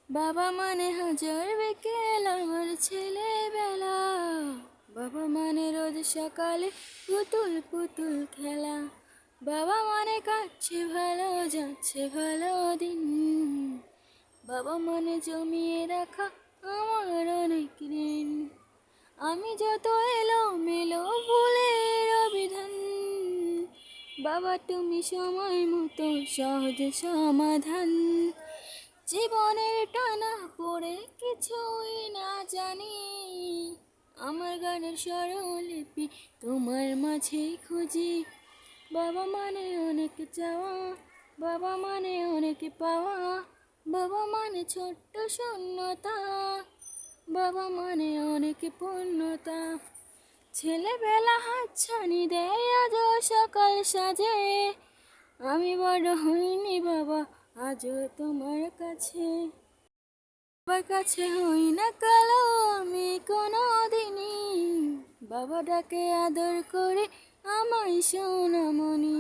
বাবা মানে হাজার বিকেল আমার ছেলেবেলা, বাবা মানে রোজ সকালে পুতুল পুতুল খেলা, বাবা মানে কাটছে ভালো যাচ্ছে ভালো দিন, বাবা মানে জমিয়ে রাখা আমার অনেক ঋণ। আমি যত এলো মেলো ভুলের অভিধান, বাবা তুমি সময় মতো সহজ সমাধান। জীবনের টানা পড়ে কিছুই না জানি, আমার গানের স্বরলিপি তোমার মাঝে খুঁজি। বাবা মানে অনেক চাওয়া, বাবা মানে অনেক পাওয়া, বাবা মানে ছোট্ট শূন্যতা, বাবা মানে অনেক পূর্ণতা। ছেলেবেলা হাতছানি দেয় আজও সকাল সাজে, আমি বড় হইনি বাবা আজও তোমার কাছে। বাবার কাছে হই না কালো আমি কোনো দিনই, বাবা ডাকে আদর করে আমায় সোনামণি।